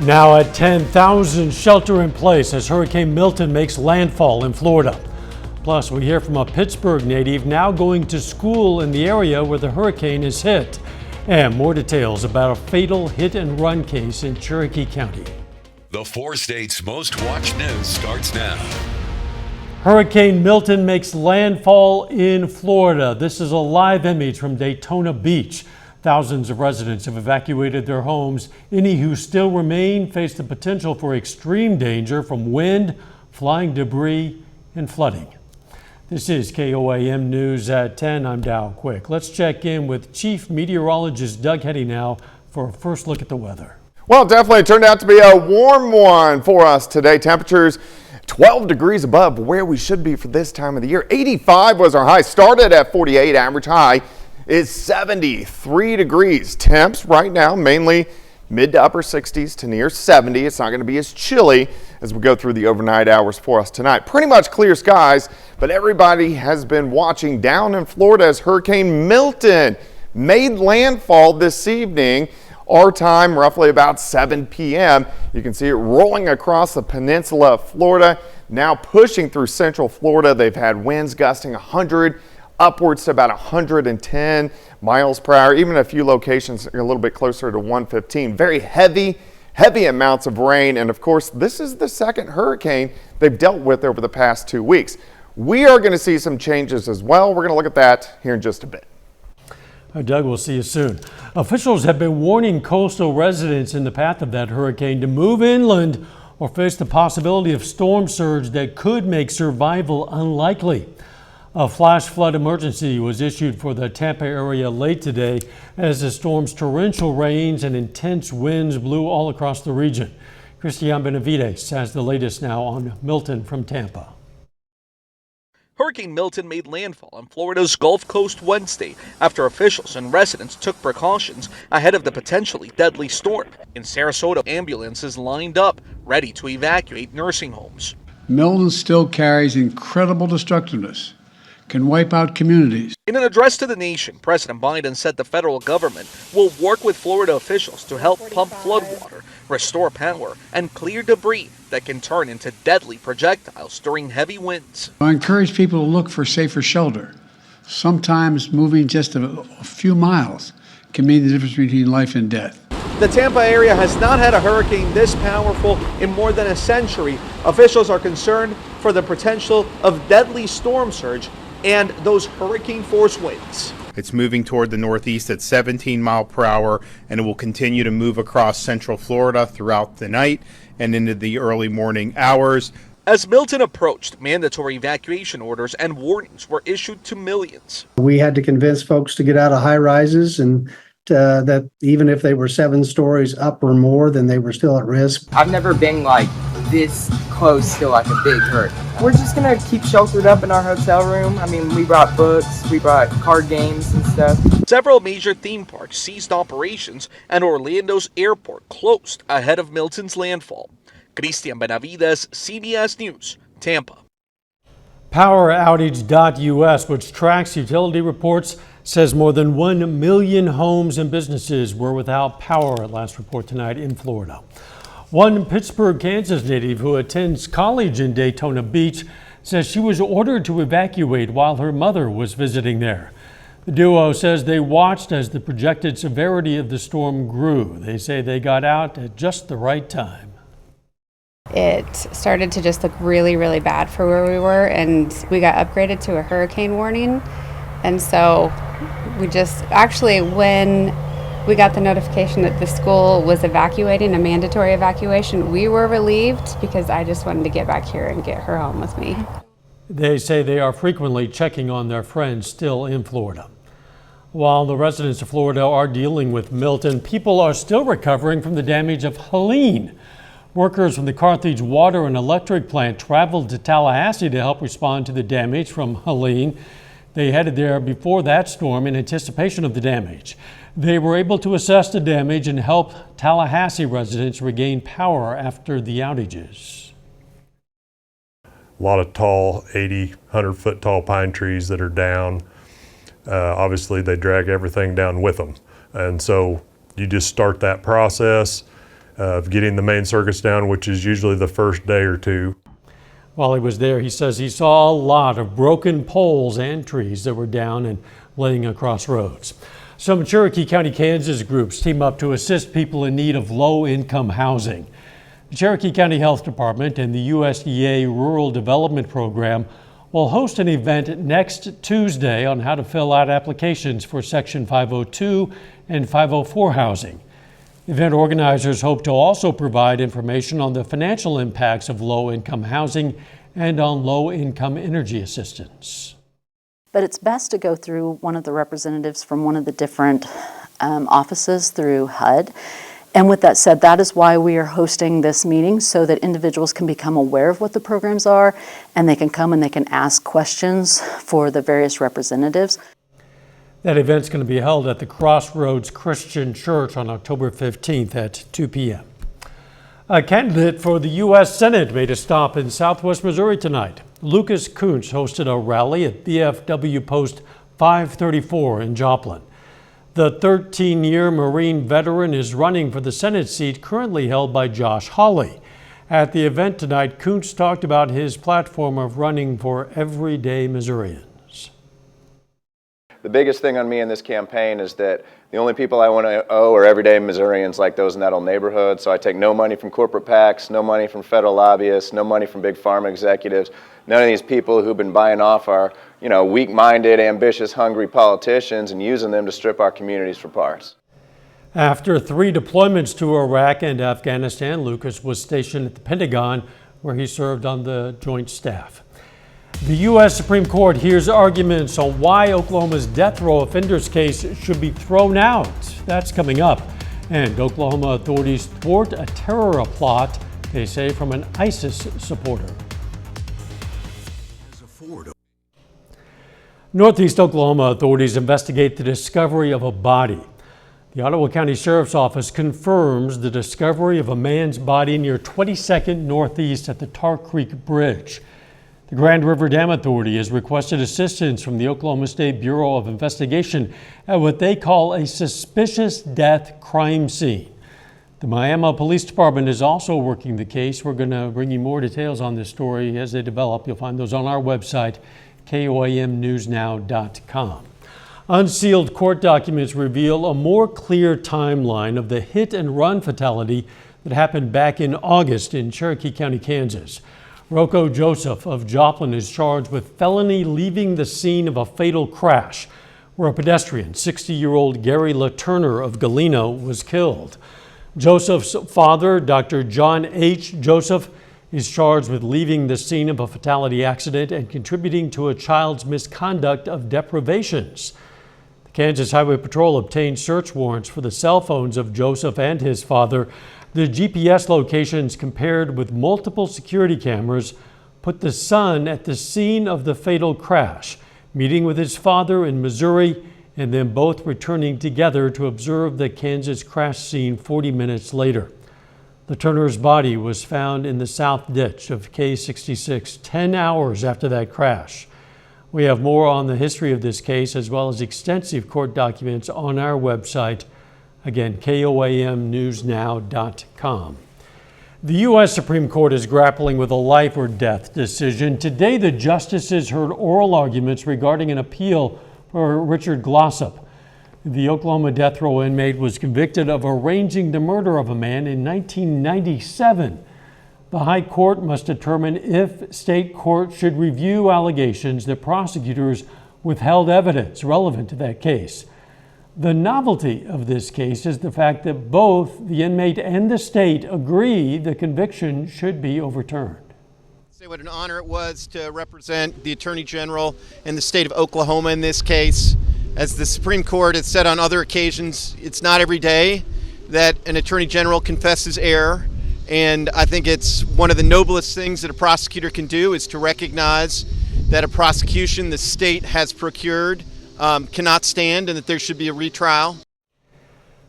Now at 10,000 shelter in place as Hurricane Milton makes landfall in Florida. Plus, we hear from a Pittsburgh native now going to school in the area where the hurricane is hit. And more details about a fatal hit and run case in Cherokee County. The 4 states' most watched news starts now. Hurricane Milton makes landfall in Florida. This is a live image from Daytona Beach. Thousands of residents have evacuated their homes. Any who still remain face the potential for extreme danger from wind, flying debris, and flooding. This is KOAM News at 10. I'm Dow Quick. Let's check in with Chief Meteorologist Doug Heddy now for a first look at the weather. Well, definitely turned out to be a warm one for us today. Temperatures 12 degrees above where we should be for this time of the year. 85 was our high. Started at 48. Average high is 73 degrees. Temps right now mainly mid to upper 60s to near 70. It's not going to be as chilly as we go through the overnight hours for us tonight. Pretty much clear skies, but everybody has been watching down in Florida as Hurricane Milton made landfall this evening. Our time, roughly about 7 p.m. You can see it rolling across the peninsula of Florida, now pushing through central Florida. They've had winds gusting 100 upwards to about 110 miles per hour. Even a few locations are a little bit closer to 115. Very heavy amounts of rain. And of course, this is the second hurricane they've dealt with over the past 2 weeks. We are going to see some changes as well. We're going to look at that here in just a bit. Doug, we'll see you soon. Officials have been warning coastal residents in the path of that hurricane to move inland or face the possibility of storm surge that could make survival unlikely. A flash flood emergency was issued for the Tampa area late today as the storm's torrential rains and intense winds blew all across the region. Christian Benavides has the latest now on Milton from Tampa. Hurricane Milton made landfall on Florida's Gulf Coast Wednesday after officials and residents took precautions ahead of the potentially deadly storm. In Sarasota, ambulances lined up, ready to evacuate nursing homes. Milton still carries incredible destructiveness, can wipe out communities. In an address to the nation, President Biden said the federal government will work with Florida officials to help pump floodwater, restore power, and clear debris that can turn into deadly projectiles during heavy winds. I encourage people to look for safer shelter. Sometimes moving just a few miles can mean the difference between life and death. The Tampa area has not had a hurricane this powerful in more than a century. Officials are concerned for the potential of deadly storm surge and those hurricane force winds. It's moving toward the northeast at 17 miles per hour, and it will continue to move across central Florida throughout the night and into the early morning hours. As Milton approached, mandatory evacuation orders and warnings were issued to millions. We had to convince folks to get out of high rises and that even if they were 7 stories up or more, then they were still at risk. I've never been like this close to like a big hurt. We're just gonna keep sheltered up in our hotel room. I mean, we brought books, we brought card games and stuff. Several major theme parks ceased operations and Orlando's airport closed ahead of Milton's landfall. Christian Benavides, CBS News, Tampa. PowerOutage.us, which tracks utility reports, says more than 1 million homes and businesses were without power at last report tonight in Florida. One Pittsburgh, Kansas native who attends college in Daytona Beach says she was ordered to evacuate while her mother was visiting there. The duo says they watched as the projected severity of the storm grew. They say they got out at just the right time. It started to just look really, really bad for where we were, and we got upgraded to a hurricane warning. And so we just, actually, when we got the notification that the school was evacuating, a mandatory evacuation, we were relieved because I just wanted to get back here and get her home with me. They say they are frequently checking on their friends still in Florida. While the residents of Florida are dealing with Milton, people are still recovering from the damage of Helene. Workers from the Carthage Water and Electric Plant traveled to Tallahassee to help respond to the damage from Helene. They headed there before that storm in anticipation of the damage. They were able to assess the damage and help Tallahassee residents regain power after the outages. A lot of tall, 80, 100-foot tall pine trees that are down. Obviously, they drag everything down with them. And so you just start that process. of getting the main circuits down, which is usually the first day or two. While he was there, he says he saw a lot of broken poles and trees that were down and laying across roads. Some Cherokee County, Kansas groups team up to assist people in need of low-income housing. The Cherokee County Health Department and the USDA Rural Development Program will host an event next Tuesday on how to fill out applications for Section 502 and 504 housing. Event organizers hope to also provide information on the financial impacts of low-income housing and on low-income energy assistance. But it's best to go through one of the representatives from one of the different offices through HUD. And with that said, that is why we are hosting this meeting, so that individuals can become aware of what the programs are, and they can come and they can ask questions for the various representatives. That event's going to be held at the Crossroads Christian Church on October 15th at 2 p.m. A candidate for the U.S. Senate made a stop in southwest Missouri tonight. Lucas Kuntz hosted a rally at VFW Post 534 in Joplin. The 13-year Marine veteran is running for the Senate seat currently held by Josh Hawley. At the event tonight, Kuntz talked about his platform of running for everyday Missourians. The biggest thing on me in this campaign is that the only people I want to owe are everyday Missourians like those in that old neighborhood. So I take no money from corporate PACs, no money from federal lobbyists, no money from big pharma executives. None of these people who've been buying off our, weak-minded, ambitious, hungry politicians and using them to strip our communities for parts. After 3 deployments to Iraq and Afghanistan, Lucas was stationed at the Pentagon, where he served on the Joint Staff. The U.S. Supreme Court hears arguments on why Oklahoma's death row offenders case should be thrown out. That's coming up. And Oklahoma authorities thwart a terror plot, they say, from an ISIS supporter. Northeast Oklahoma authorities investigate the discovery of a body. The Ottawa County Sheriff's Office confirms the discovery of a man's body near 22nd Northeast at the Tar Creek Bridge. The Grand River Dam Authority has requested assistance from the Oklahoma State Bureau of Investigation at what they call a suspicious death crime scene. The Miami Police Department is also working the case. We're going to bring you more details on this story as they develop. You'll find those on our website, KOAMnewsnow.com. Unsealed court documents reveal a more clear timeline of the hit and run fatality that happened back in August in Cherokee County, Kansas. Rocco Joseph of Joplin is charged with felony leaving the scene of a fatal crash where a pedestrian, 60-year-old Gary LaTurner of Galena, was killed. Joseph's father, Dr. John H. Joseph, is charged with leaving the scene of a fatality accident and contributing to a child's misconduct of deprivations. The Kansas Highway Patrol obtained search warrants for the cell phones of Joseph and his father. The GPS locations, compared with multiple security cameras, put the son at the scene of the fatal crash, meeting with his father in Missouri, and then both returning together to observe the Kansas crash scene 40 minutes later. The Turner's body was found in the south ditch of K66 10 hours after that crash. We have more on the history of this case as well as extensive court documents on our website. Again, KOAMnewsnow.com. The U.S. Supreme Court is grappling with a life or death decision. Today, the justices heard oral arguments regarding an appeal for Richard Glossop. The Oklahoma death row inmate was convicted of arranging the murder of a man in 1997. The High Court must determine if state court should review allegations that prosecutors withheld evidence relevant to that case. The novelty of this case is the fact that both the inmate and the state agree the conviction should be overturned. Say what an honor it was to represent the Attorney General in the state of Oklahoma in this case. As the Supreme Court has said on other occasions, it's not every day that an Attorney General confesses error. And I think it's one of the noblest things that a prosecutor can do is to recognize that a prosecution the state has procured cannot stand and that there should be a retrial.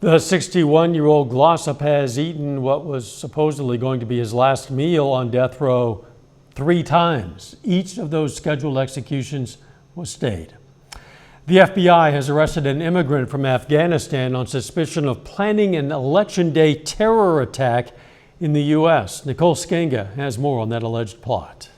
The 61-year-old Glossop has eaten what was supposedly going to be his last meal on death row 3 times. Each of those scheduled executions was stayed. The FBI has arrested an immigrant from Afghanistan on suspicion of planning an Election Day terror attack in the U.S. Nicole Skenga has more on that alleged plot.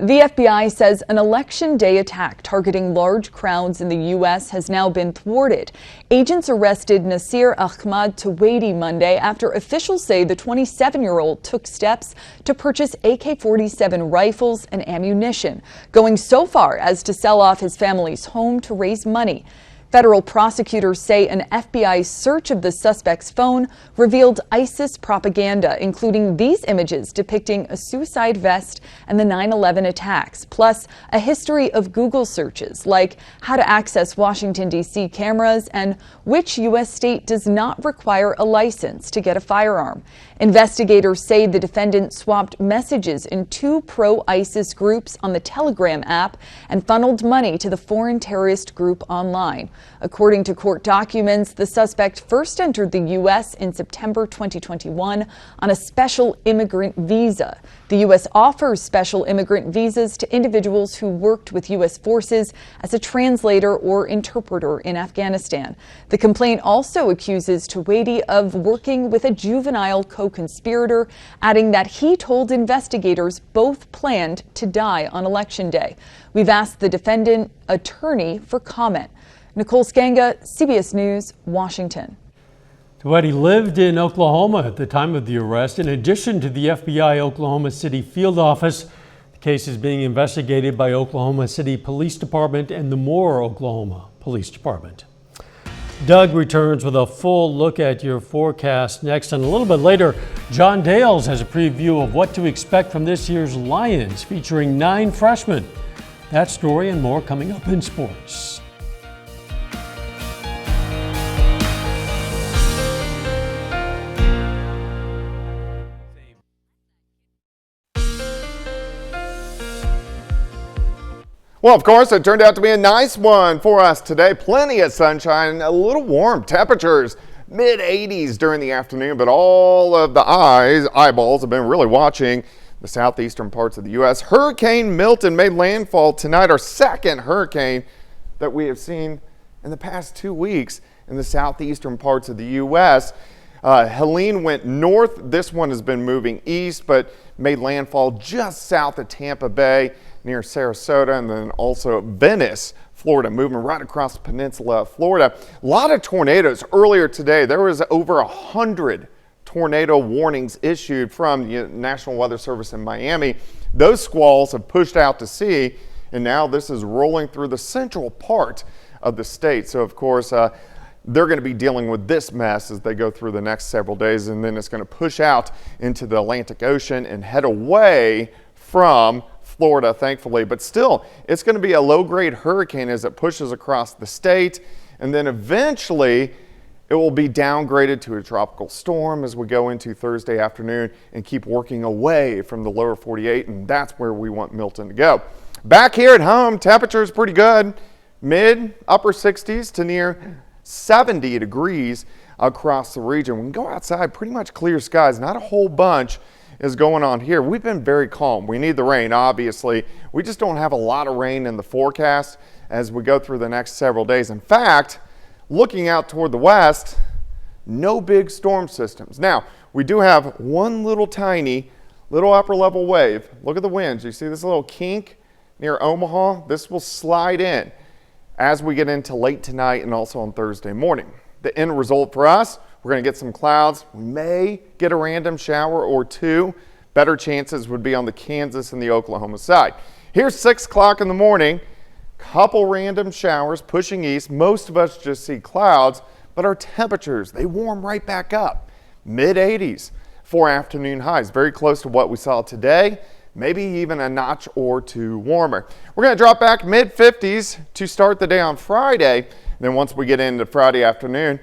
The FBI says an Election Day attack targeting large crowds in the U.S. has now been thwarted. Agents arrested Nasir Ahmad Tuwaidi Monday after officials say the 27-year-old took steps to purchase AK-47 rifles and ammunition, going so far as to sell off his family's home to raise money. Federal prosecutors say an FBI search of the suspect's phone revealed ISIS propaganda, including these images depicting a suicide vest and the 9/11 attacks, plus a history of Google searches like how to access Washington, D.C. cameras and which U.S. state does not require a license to get a firearm. Investigators say the defendant swapped messages in two pro-ISIS groups on the Telegram app and funneled money to the foreign terrorist group online. According to court documents, the suspect first entered the U.S. in September 2021 on a special immigrant visa. The U.S. offers special immigrant visas to individuals who worked with U.S. forces as a translator or interpreter in Afghanistan. The complaint also accuses Tuwaidi of working with a juvenile co-conspirator, adding that he told investigators both planned to die on Election Day. We've asked the defendant attorney for comment. Nicole Skenga, CBS News, Washington. Tuwaidi lived in Oklahoma at the time of the arrest. In addition to the FBI Oklahoma City field office, the case is being investigated by Oklahoma City Police Department and the Moore, Oklahoma Police Department. Doug returns with a full look at your forecast next, and a little bit later, John Dales has a preview of what to expect from this year's Lions, featuring 9 freshmen. That story and more coming up in sports. Well, of course, it turned out to be a nice one for us today. Plenty of sunshine, a little warm temperatures, mid-80s during the afternoon, but all of the eyeballs have been really watching the southeastern parts of the U.S. Hurricane Milton made landfall tonight, our second hurricane that we have seen in the past 2 weeks in the southeastern parts of the U.S. Helene went north. This one has been moving east, but made landfall just south of Tampa Bay near Sarasota, and then also Venice, Florida, moving right across the peninsula of Florida. A lot of tornadoes earlier today. There was over 100 tornado warnings issued from the National Weather Service in Miami. Those squalls have pushed out to sea, and now this is rolling through the central part of the state. So, of course, they're going to be dealing with this mess as they go through the next several days, and then it's going to push out into the Atlantic Ocean and head away from Florida, thankfully. But still, it's going to be a low-grade hurricane as it pushes across the state, and then eventually it will be downgraded to a tropical storm as we go into Thursday afternoon and keep working away from the lower 48, and that's where we want Milton to go. Back here at home, temperature is pretty good, mid-upper 60s to near 70 degrees across the region. We can go outside, pretty much clear skies, not a whole bunch is going on here. We've been very calm. We need the rain, obviously. We just don't have a lot of rain in the forecast as we go through the next several days. In fact, looking out toward the west, no big storm systems. Now, we do have one little tiny, little upper level wave. Look at the winds. You see this little kink near Omaha? This will slide in as we get into late tonight and also on Thursday morning. The end result for us, we're going to get some clouds. We may get a random shower or two. Better chances would be on the Kansas and the Oklahoma side. Here's 6 o'clock in the morning. Couple random showers pushing east. Most of us just see clouds, but our temperatures, they warm right back up. Mid-80s for afternoon highs. Very close to what we saw today. Maybe even a notch or two warmer. We're going to drop back mid-50s to start the day on Friday. Then once we get into Friday afternoon,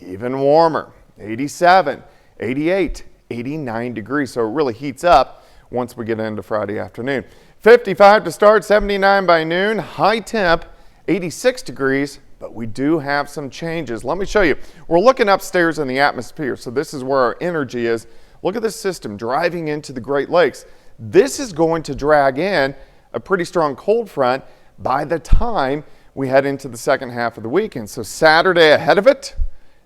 even warmer, 87, 88, 89 degrees. So it really heats up once we get into Friday afternoon. 55 to start, 79 by noon, high temp, 86 degrees, but we do have some changes. Let me show you. We're looking upstairs in the atmosphere, so this is where our energy is. Look at this system driving into the Great Lakes. This is going to drag in a pretty strong cold front by the time we head into the second half of the weekend. So Saturday ahead of it,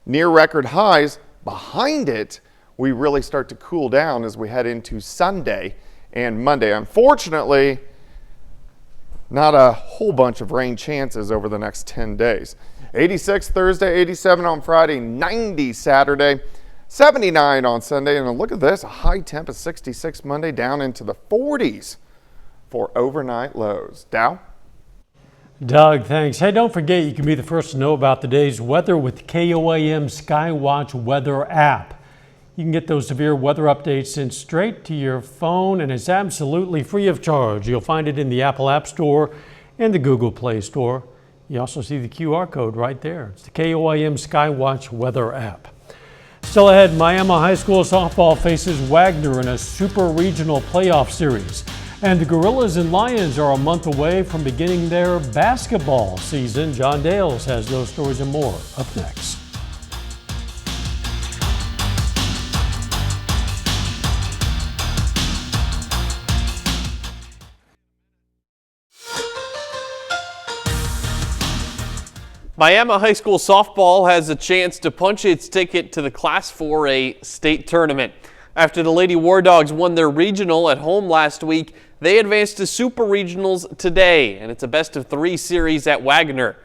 near record highs. Behind it, we really start to cool down as we head into Sunday and Monday. Unfortunately, not a whole bunch of rain chances over the next 10 days. 86 Thursday, 87 on Friday, 90 Saturday, 79 on Sunday. And look at this, a high temp of 66 Monday, down into the 40s for overnight lows. Dow? Doug, thanks. Hey, don't forget you can be the first to know about the day's weather with KOAM Skywatch weather app. You can get those severe weather updates sent straight to your phone, and it's absolutely free of charge. You'll find it in the Apple App Store and the Google Play Store. You also see the QR code right there. It's the KOAM Skywatch weather app. Still ahead, Miami High School softball faces Wagner in a super regional playoff series. And the Gorillas and Lions are a month away from beginning their basketball season. John Dales has those stories and more up next. Miami High School softball has a chance to punch its ticket to the Class 4A state tournament. After the Lady War Dogs won their regional at home last week, they advanced to Super Regionals today, and it's a best-of-3 series at Wagner.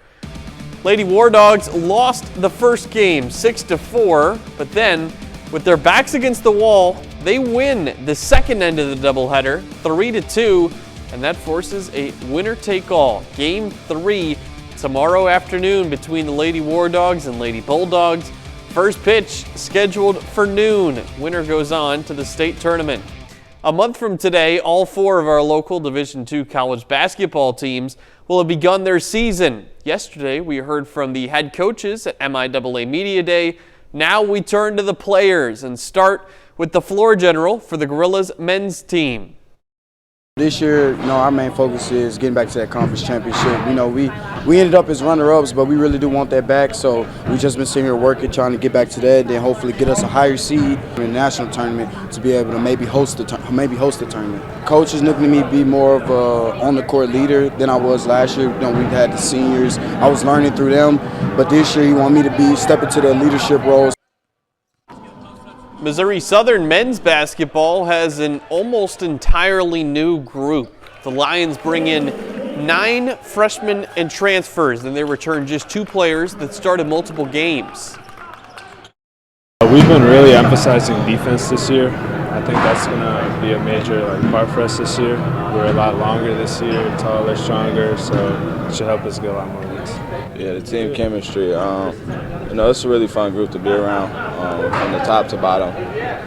Lady War Dogs lost the first game 6-4, but then, with their backs against the wall, they win the second end of the doubleheader 3-2, and that forces a winner-take-all. Game 3 tomorrow afternoon between the Lady War Dogs and Lady Bulldogs. First pitch scheduled for noon. Winner goes on to the state tournament. A month from today, all 4 of our local Division II college basketball teams will have begun their season. Yesterday, we heard from the head coaches at MIAA Media Day. Now we turn to the players and start with the floor general for the Gorillas men's team. This year, our main focus is getting back to that conference championship. We ended up as runner-ups, but we really do want that back. So we just been sitting here working, trying to get back to that, then hopefully get us a higher seed in the national tournament to be able to maybe host the tournament. Coach is looking to me be more of a on-the-court leader than I was last year. We had the seniors. I was learning through them, but this year he wanted me to step into the leadership roles. Missouri Southern men's basketball has an almost entirely new group. The Lions bring in 9 freshmen and transfers, and they return just 2 players that started multiple games. We've been really emphasizing defense this year. I think that's going to be a major part for us this year. We're a lot longer this year, taller, stronger, so it should help us get a lot more wins. Yeah, the team chemistry. It's a really fun group to be around, from the top to bottom.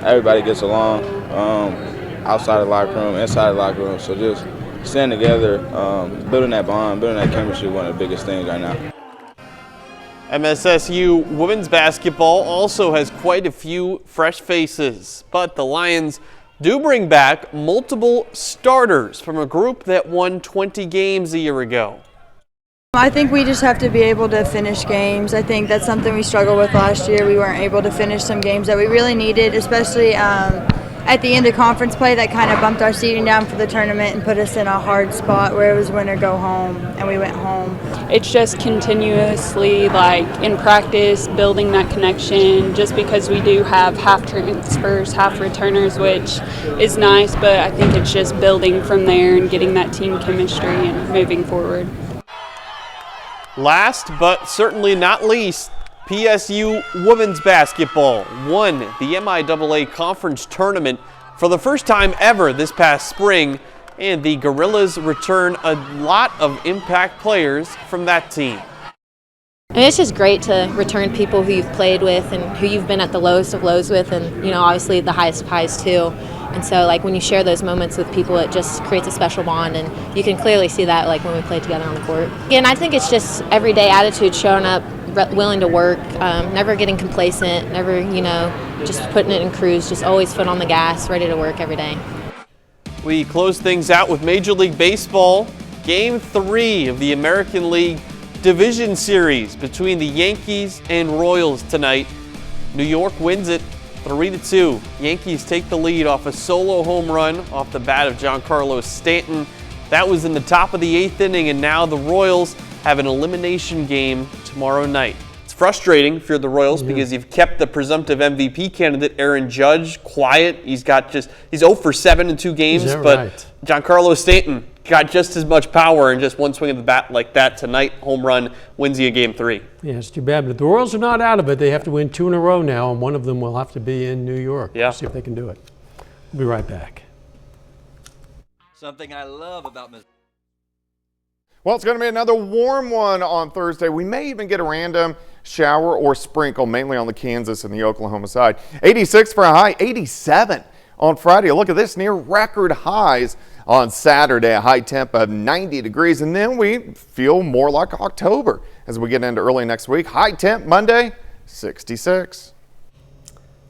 Everybody gets along, outside the locker room, inside the locker room. So just staying together, building that bond, building that chemistry is one of the biggest things right now. MSSU women's basketball also has quite a few fresh faces, but the Lions do bring back multiple starters from a group that won 20 games a year ago. I think we just have to be able to finish games. I think that's something we struggled with last year. We weren't able to finish some games that we really needed, especially at the end of conference play. That kind of bumped our seeding down for the tournament and put us in a hard spot where it was win or go home, and we went home. It's just continuously, in practice, building that connection, just because we do have half transfers, half returners, which is nice, but I think it's just building from there and getting that team chemistry and moving forward. Last but certainly not least, PSU women's basketball won the MIAA conference tournament for the first time ever this past spring, and the Gorillas return a lot of impact players from that team. And it's just great to return people who you've played with and who you've been at the lowest of lows with, and obviously the highest of highs too. And so when you share those moments with people, it just creates a special bond, and you can clearly see that when we play together on the court. And I think it's just everyday attitude, showing up, willing to work, never getting complacent, never, just putting it in cruise, just always foot on the gas, ready to work every day. We close things out with Major League Baseball. Game 3 of the American League Division Series between the Yankees and Royals tonight. New York wins it 3-2. Yankees take the lead off a solo home run off the bat of Giancarlo Stanton. That was in the top of the 8th inning, and now the Royals have an elimination game tomorrow night. It's frustrating if you're the Royals because you've kept the presumptive MVP candidate, Aaron Judge, quiet. He's 0 for 7 in 2 games, but right? Giancarlo Stanton got just as much power in just one swing of the bat like that tonight. Home run wins you Game 3. Yeah, it's too bad, but the Royals are not out of it. They have to win 2 in a row now, and one of them will have to be in New York. Yeah. See if they can do it. We'll be right back. Something I love about Missouri. Well, it's going to be another warm one on Thursday. We may even get a random shower or sprinkle, mainly on the Kansas and the Oklahoma side. 86 for a high, 87 on Friday. Look at this, near record highs on Saturday, a high temp of 90 degrees. And then we feel more like October as we get into early next week. High temp Monday, 66.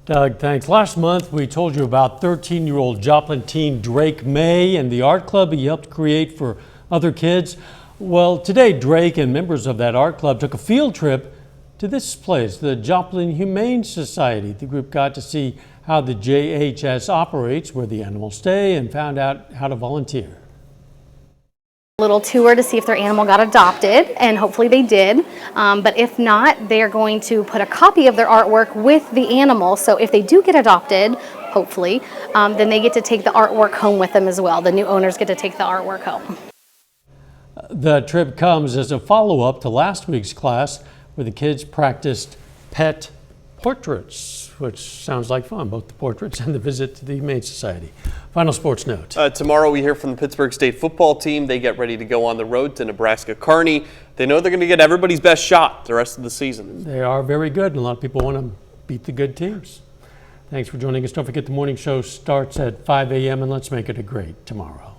Doug, thanks. Last month, we told you about 13-year-old Joplin teen Drake May and the art club he helped create for other kids. Well, today, Drake and members of that art club took a field trip to this place, the Joplin Humane Society. The group got to see how the JHS operates, where the animals stay, and found out how to volunteer. Little tour to see if their animal got adopted, and hopefully they did. But if not, they are going to put a copy of their artwork with the animal. So if they do get adopted, hopefully, then they get to take the artwork home with them as well. The new owners get to take the artwork home. The trip comes as a follow-up to last week's class where the kids practiced pet portraits, which sounds like fun, both the portraits and the visit to the Humane Society. Final sports note. Tomorrow we hear from the Pittsburgh State football team. They get ready to go on the road to Nebraska-Kearney. They know they're going to get everybody's best shot the rest of the season. They are very good, and a lot of people want to beat the good teams. Thanks for joining us. Don't forget the morning show starts at 5 a.m., and let's make it a great tomorrow.